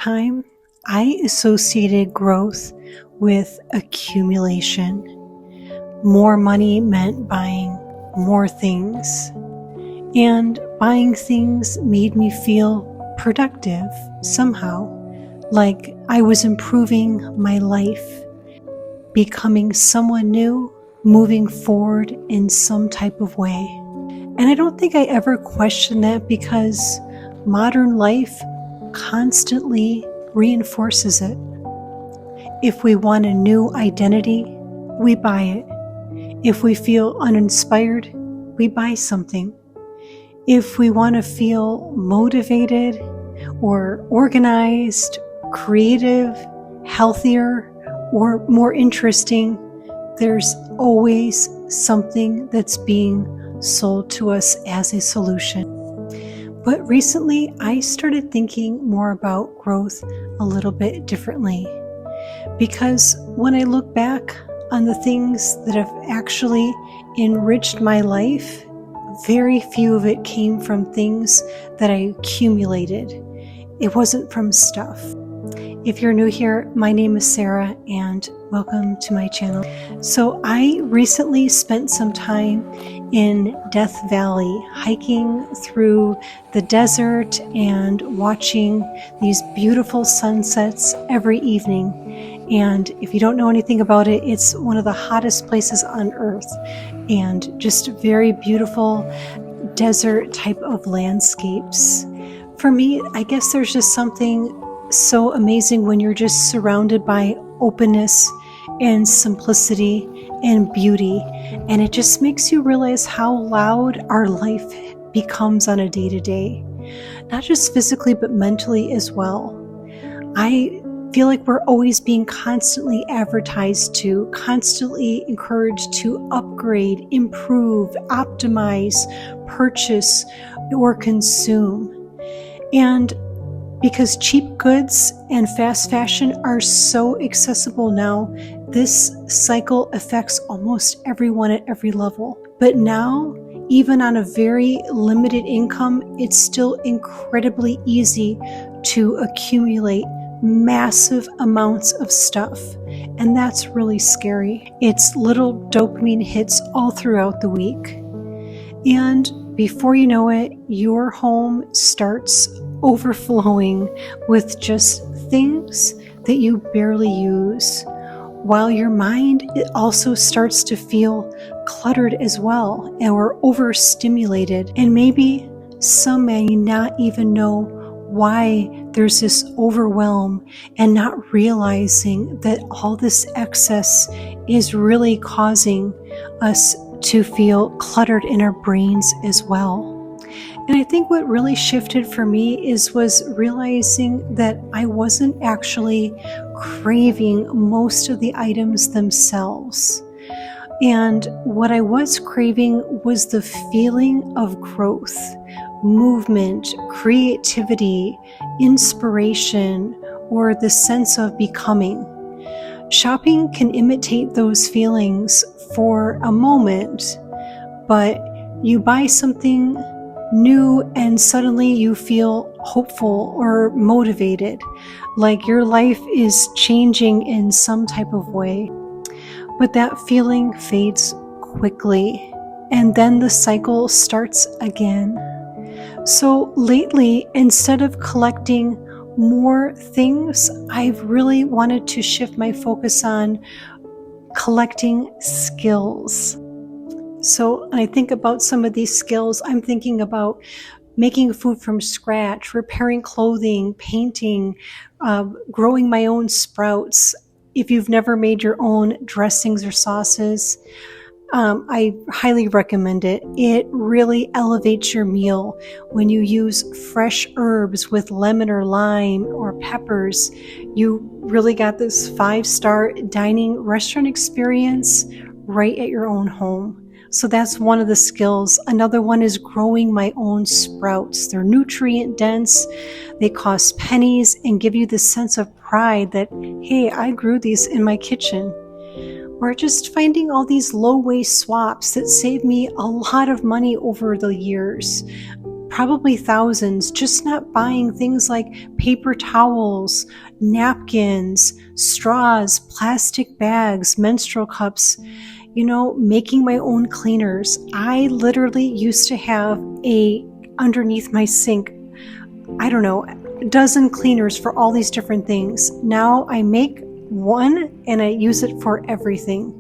time, I associated growth with accumulation. More money meant buying more things, and buying things made me feel productive somehow, like I was improving my life, becoming someone new, moving forward in some type of way. And I don't think I ever questioned that because modern life constantly reinforces it. If we want a new identity, we buy it. If we feel uninspired, we buy something. If we want to feel motivated or organized, creative, healthier, or more interesting, there's always something that's being sold to us as a solution. But recently, I started thinking more about growth a little bit differently. Because when I look back on the things that have actually enriched my life, very few of it came from things that I accumulated. It wasn't from stuff. If you're new here, my name is Sarah and welcome to my channel. So I recently spent some time in Death Valley, hiking through the desert and watching these beautiful sunsets every evening. And if you don't know anything about it, it's one of the hottest places on earth and just very beautiful desert type of landscapes. For me, I guess there's just something so amazing when you're just surrounded by openness and simplicity and beauty, and it just makes you realize how loud our life becomes on a day-to-day, not just physically but mentally as well. I feel like we're always being constantly advertised to, constantly encouraged to upgrade, improve, optimize, purchase, or consume. And because cheap goods and fast fashion are so accessible now, this cycle affects almost everyone at every level. But now, even on a very limited income, it's still incredibly easy to accumulate massive amounts of stuff. And that's really scary. It's little dopamine hits all throughout the week. And before you know it, your home starts overflowing with just things that you barely use, while your mind also starts to feel cluttered as well, or overstimulated, and maybe some may not even know why there's this overwhelm and not realizing that all this excess is really causing us to feel cluttered in our brains as well. And I think what really shifted for me was realizing that I wasn't actually craving most of the items themselves. And what I was craving was the feeling of growth, movement, creativity, inspiration, or the sense of becoming. Shopping can imitate those feelings for a moment, but you buy something new and suddenly you feel hopeful or motivated, like your life is changing in some type of way. But that feeling fades quickly, and then the cycle starts again. So lately, instead of collecting more things, I've really wanted to shift my focus on collecting skills. So when I think about some of these skills, I'm thinking about making food from scratch, repairing clothing, painting, growing my own sprouts. If you've never made your own dressings or sauces, I highly recommend it. It really elevates your meal when you use fresh herbs with lemon or lime or peppers. You really got this 5-star dining restaurant experience right at your own home. So that's one of the skills. Another one is growing my own sprouts. They're nutrient dense, they cost pennies, and give you this sense of pride that, hey, I grew these in my kitchen. Or just finding all these low waste swaps that save me a lot of money over the years. probably thousands, just not buying things like paper towels, napkins, straws, plastic bags, menstrual cups, making my own cleaners. I literally used to have underneath my sink, I don't know, a dozen cleaners for all these different things. Now I make one and I use it for everything.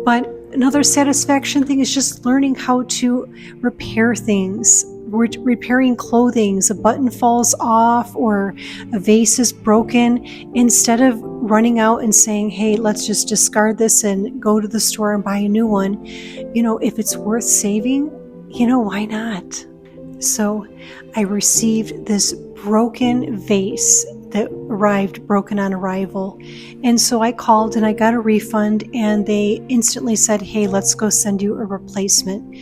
But another satisfaction thing is just learning how to repair things. Repairing clothing, a button falls off or a vase is broken. Instead of running out and saying, hey, let's just discard this and go to the store and buy a new one, if it's worth saving, why not? So I received this broken vase that arrived broken on arrival. And so I called and I got a refund, and they instantly said, hey, let's go send you a replacement.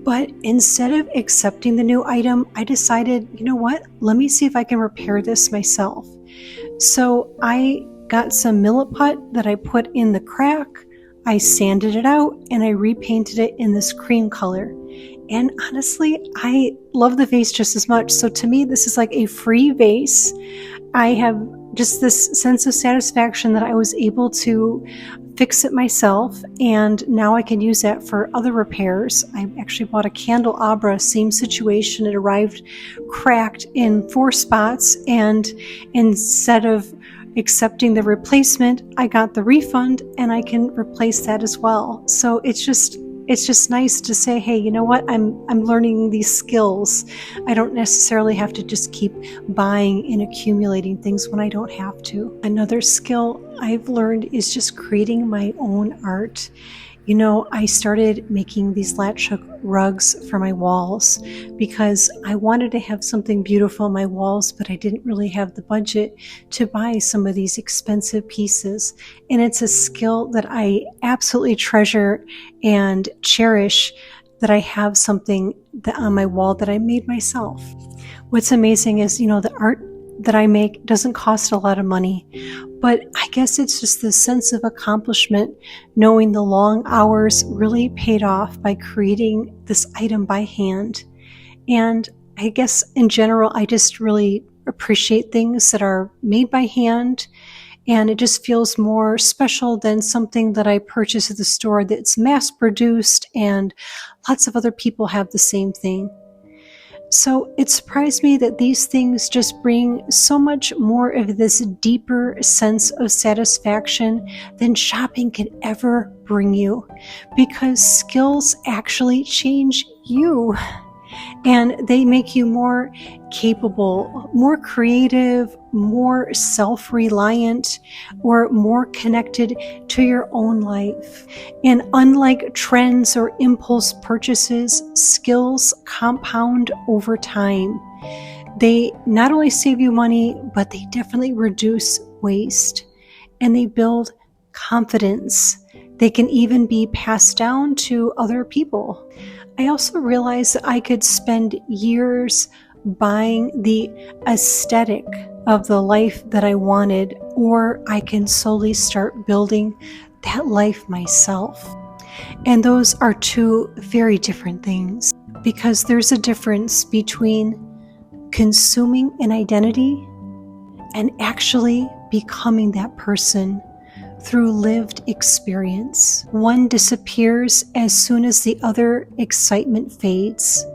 But instead of accepting the new item, I decided, let me see if I can repair this myself. So I got some Milliput that I put in the crack, I sanded it out, and I repainted it in this cream color. And honestly, I love the vase just as much. So to me, this is like a free vase. I have just this sense of satisfaction that I was able to fix it myself, and now I can use that for other repairs. I actually bought a candelabra, same situation. It arrived cracked in 4 spots, and instead of accepting the replacement, I got the refund and I can replace that as well. So it's just nice to say, hey, you know what? I'm learning these skills. I don't necessarily have to just keep buying and accumulating things when I don't have to. Another skill I've learned is just creating my own art. I started making these latch hook rugs for my walls because I wanted to have something beautiful on my walls, but I didn't really have the budget to buy some of these expensive pieces. And it's a skill that I absolutely treasure and cherish, that I have something on my wall that I made myself. What's amazing is, the art that I make doesn't cost a lot of money, but I guess it's just the sense of accomplishment, knowing the long hours really paid off by creating this item by hand. And I guess in general, I just really appreciate things that are made by hand, and it just feels more special than something that I purchase at the store that's mass produced and lots of other people have the same thing. So it surprised me that these things just bring so much more of this deeper sense of satisfaction than shopping could ever bring you, because skills actually change you. And they make you more capable, more creative, more self-reliant, or more connected to your own life. And unlike trends or impulse purchases, skills compound over time. They not only save you money, but they definitely reduce waste. And they build confidence. They can even be passed down to other people. I also realized that I could spend years buying the aesthetic of the life that I wanted, or I can slowly start building that life myself. And those are two very different things, because there's a difference between consuming an identity and actually becoming that person through lived experience. One disappears as soon as the other excitement fades.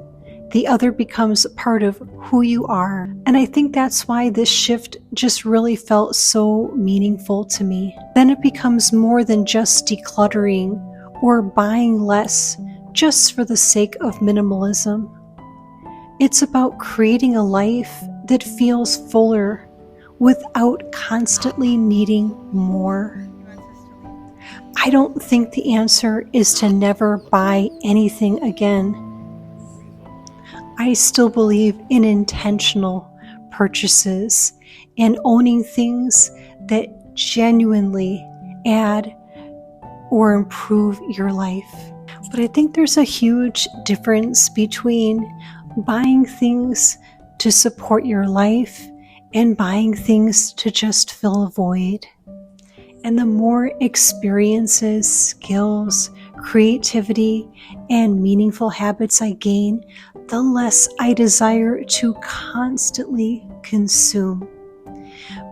The other becomes part of who you are. And I think that's why this shift just really felt so meaningful to me. Then it becomes more than just decluttering or buying less just for the sake of minimalism. It's about creating a life that feels fuller without constantly needing more. I don't think the answer is to never buy anything again. I still believe in intentional purchases and owning things that genuinely add or improve your life. But I think there's a huge difference between buying things to support your life and buying things to just fill a void. And the more experiences, skills, creativity, and meaningful habits I gain, the less I desire to constantly consume.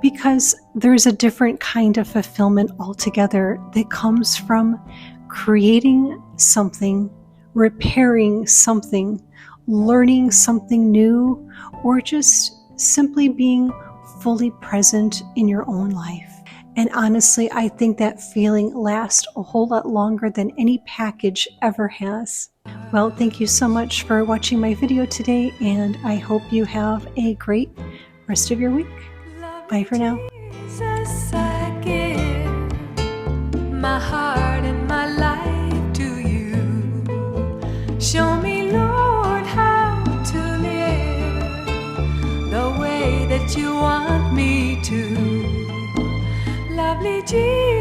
Because there's a different kind of fulfillment altogether that comes from creating something, repairing something, learning something new, or just simply being fully present in your own life. And honestly, I think that feeling lasts a whole lot longer than any package ever has. Well, thank you so much for watching my video today, and I hope you have a great rest of your week. Bye for now. Jesus, I give my heart and my life to you. Show me, Lord, how to live the way that you want me to. Lovely Jesus.